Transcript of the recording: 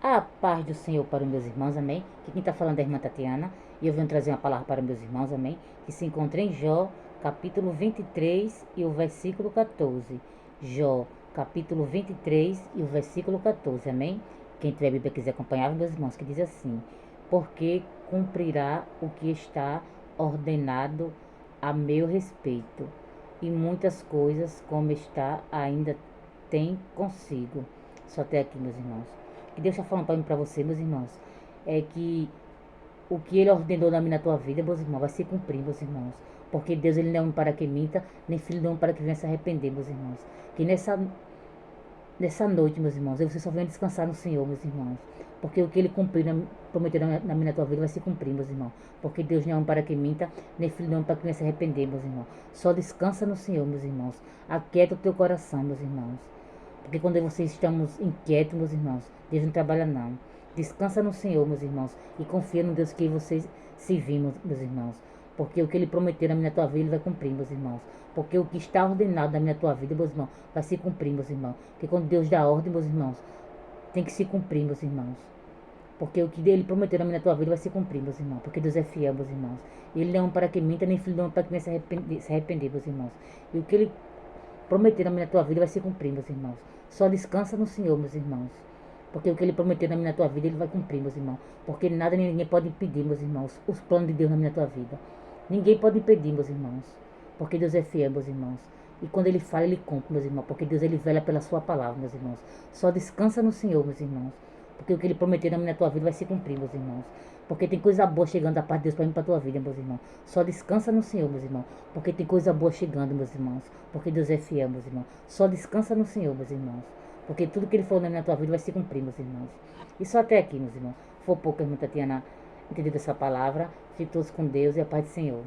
A paz do Senhor para os meus irmãos, amém? Que quem está falando é a irmã Tatiana. E eu venho trazer uma palavra para meus irmãos, amém? Que se encontra em Jó, capítulo 23 e o versículo 14. Jó, capítulo 23 e o versículo 14, amém? Quem tiver a Bíblia quiser acompanhar, meus irmãos, que diz assim: porque cumprirá o que está ordenado a meu respeito, e muitas coisas, como está, ainda tem consigo. Só até aqui, meus irmãos. Que Deus está falando para mim, para você, meus irmãos, é que o que Ele ordenou na tua vida, meus irmãos, vai se cumprir, meus irmãos. Porque Deus, Ele não é um para que minta, nem filho de um para que venha se arrepender, meus irmãos. Que nessa noite, meus irmãos, você só venha descansar no Senhor, meus irmãos. Porque o que Ele cumpriu, prometeu na tua vida, vai se cumprir, meus irmãos. Porque Deus não é um para que minta, nem filho de um para que venha se arrepender, meus irmãos. Só descansa no Senhor, meus irmãos. Aquieta o teu coração, meus irmãos. Porque quando vocês estamos inquietos, meus irmãos, Deus não trabalha não. Descansa no Senhor, meus irmãos, e confia no Deus que vocês servim, meus irmãos. Porque o que Ele prometeu na tua vida, Ele vai cumprir, meus irmãos. Porque o que está ordenado na tua vida, meus irmãos, vai se cumprir, meus irmãos. Porque quando Deus dá ordem, meus irmãos, tem que se cumprir, meus irmãos. Porque o que Ele prometeu na tua vida vai se cumprir, meus irmãos. Porque Deus é fiel, meus irmãos. Ele não é um para que minta, nem filho não é um para que venha se arrepender, meus irmãos. E o que Ele prometeu na tua vida vai se cumprir, meus irmãos. Só descansa no Senhor, meus irmãos. Porque o que Ele prometeu na tua vida, Ele vai cumprir, meus irmãos. Porque nada nem ninguém pode impedir, meus irmãos, os planos de Deus na tua vida. Ninguém pode impedir, meus irmãos. Porque Deus é fiel, meus irmãos. E quando Ele fala, Ele cumpre, meus irmãos. Porque Deus, Ele vela pela sua palavra, meus irmãos. Só descansa no Senhor, meus irmãos. Porque o que Ele prometeu na tua vida vai se cumprir, meus irmãos. Porque tem coisa boa chegando da parte de Deus para mim e para a tua vida, meus irmãos. Só descansa no Senhor, meus irmãos. Porque tem coisa boa chegando, meus irmãos. Porque Deus é fiel, meus irmãos. Só descansa no Senhor, meus irmãos. Porque tudo que Ele falou na tua vida vai se cumprir, meus irmãos. E só até aqui, meus irmãos. For pouco, a irmã Tatiana entendeu essa palavra. Fique todos com Deus e a paz do Senhor.